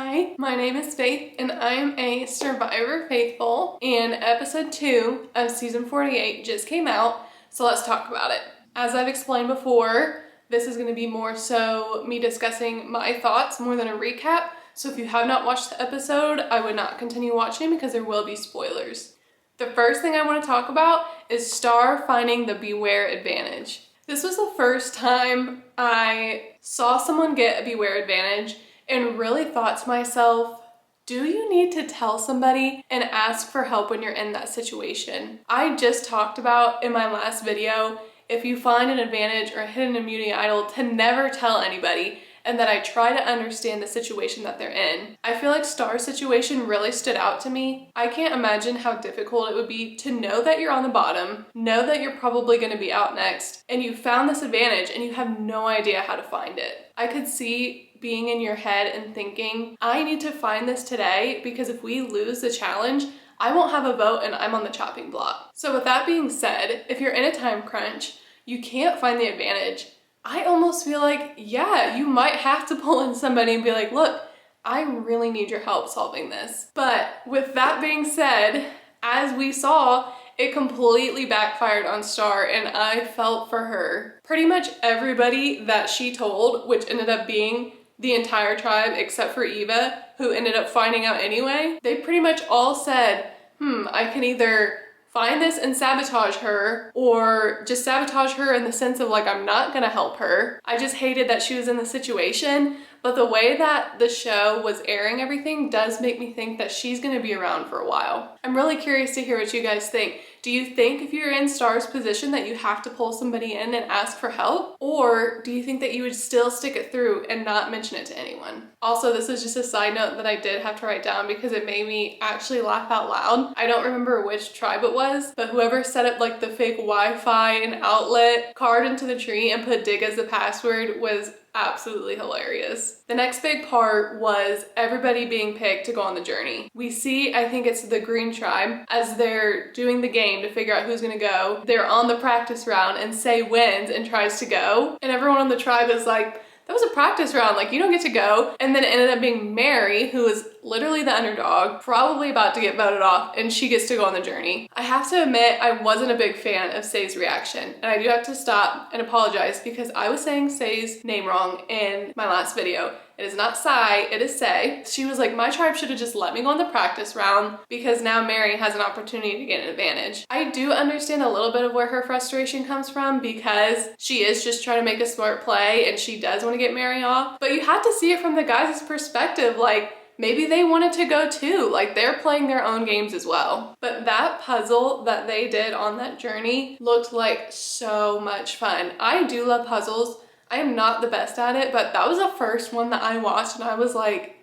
Hi, my name is Faith and I am a Survivor Faithful, and episode 2 of season 48 just came out, so let's talk about it. As I've explained before, this is going to be more so me discussing my thoughts more than a recap, so if you have not watched the episode, I would not continue watching because there will be spoilers. The first thing I want to talk about is Star finding the Beware advantage. This was the first time I saw someone get a Beware advantage and really thought to myself, do you need to tell somebody and ask for help when you're in that situation? I just talked about in my last video, if you find an advantage or a hidden immunity idol, to never tell anybody, and that I try to understand the situation that they're in. I feel like Star's situation really stood out to me. I can't imagine how difficult it would be to know that you're on the bottom, know that you're probably going to be out next, and you found this advantage and you have no idea how to find it. I could see being in your head and thinking, I need to find this today because if we lose the challenge, I won't have a vote and I'm on the chopping block. So with that being said, if you're in a time crunch, you can't find the advantage, I almost feel like, yeah, you might have to pull in somebody and be like, look, I really need your help solving this. But with that being said, as we saw, it completely backfired on Star and I felt for her. Pretty much everybody that she told, which ended up being the entire tribe except for Eva, who ended up finding out anyway, they pretty much all said, I can either find this and sabotage her, or just sabotage her in the sense of like, I'm not gonna help her. I just hated that she was in the situation, but the way that the show was airing everything does make me think that she's gonna be around for a while. I'm really curious to hear what you guys think. Do you think if you're in Star's position that you have to pull somebody in and ask for help? Or do you think that you would still stick it through and not mention it to anyone? Also, this is just a side note that I did have to write down because it made me actually laugh out loud. I don't remember which tribe it was, but whoever set up like the fake Wi-Fi and outlet card into the tree and put dig as the password was absolutely hilarious. The next big part was everybody being picked to go on the journey. We see, I think it's the Green Tribe, as they're doing the game to figure out who's gonna go. They're on the practice round and Say wins and tries to go. And everyone on the tribe is like, that was a practice round, like you don't get to go. And then it ended up being Mary, who is literally the underdog, probably about to get voted off, and she gets to go on the journey. I have to admit, I wasn't a big fan of Say's reaction, and I do have to stop and apologize because I was saying Say's name wrong in my last video. It is not Sai, it is Say. She was like, my tribe should have just let me go on the practice round because now Mary has an opportunity to get an advantage. I do understand a little bit of where her frustration comes from because she is just trying to make a smart play and she does want to get Mary off. But you have to see it from the guys' perspective, like, maybe they wanted to go too, like they're playing their own games as well. But that puzzle that they did on that journey looked like so much fun. I do love puzzles. I am not the best at it, but that was the first one that I watched and I was like,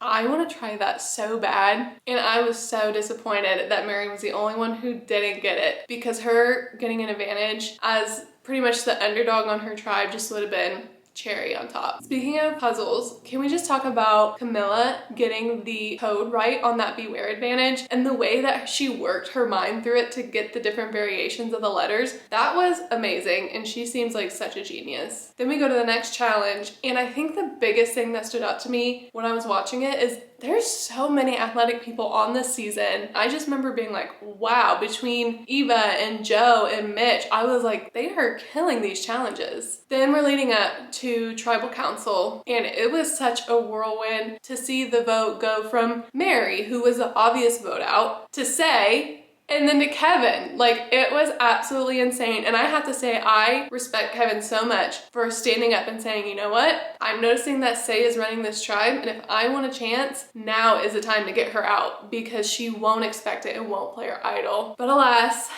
I want to try that so bad. And I was so disappointed that Mary was the only one who didn't get it because her getting an advantage as pretty much the underdog on her tribe just would have been cherry on top. Speaking of puzzles, can we just talk about Camilla getting the code right on that Beware advantage and the way that she worked her mind through it to get the different variations of the letters? That was amazing and she seems like such a genius. Then we go to the next challenge and I think the biggest thing that stood out to me when I was watching it is there's so many athletic people on this season. I just remember being like, wow, between Eva and Joe and Mitch, I was like, they are killing these challenges. Then we're leading up to Tribal Council and it was such a whirlwind to see the vote go from Mary, who was the obvious vote out, to Say, and then to Kevin. Like, it was absolutely insane. And I have to say, I respect Kevin so much for standing up and saying, you know what? I'm noticing that Say is running this tribe, and if I want a chance, now is the time to get her out because she won't expect it and won't play her idol. But alas,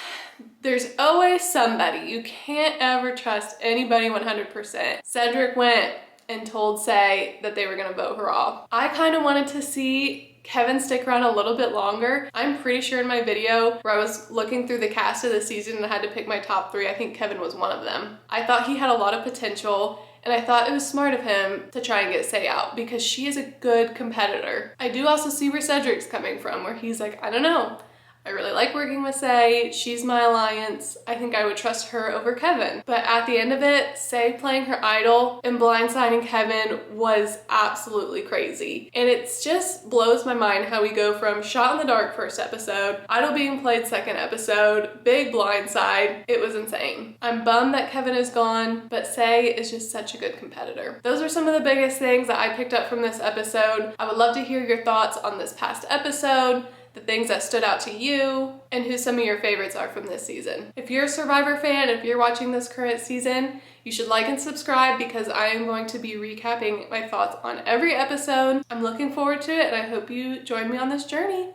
there's always somebody. You can't ever trust anybody 100%. Cedric went and told Say that they were gonna vote her off. I kind of wanted to see Kevin stick around a little bit longer. I'm pretty sure in my video where I was looking through the cast of the season and I had to pick my top 3, I think Kevin was one of them. I thought he had a lot of potential and I thought it was smart of him to try and get Say out because she is a good competitor. I do also see where Cedric's coming from, where he's like, I don't know. I really like working with Say. She's my alliance. I think I would trust her over Kevin. But at the end of it, Say playing her idol and blindsiding Kevin was absolutely crazy. And it just blows my mind how we go from shot in the dark first episode, idol being played second episode, big blindside. It was insane. I'm bummed that Kevin is gone, but Say is just such a good competitor. Those are some of the biggest things that I picked up from this episode. I would love to hear your thoughts on this past episode, the things that stood out to you, and who some of your favorites are from this season. If you're a Survivor fan, if you're watching this current season, you should like and subscribe because I am going to be recapping my thoughts on every episode. I'm looking forward to it and I hope you join me on this journey.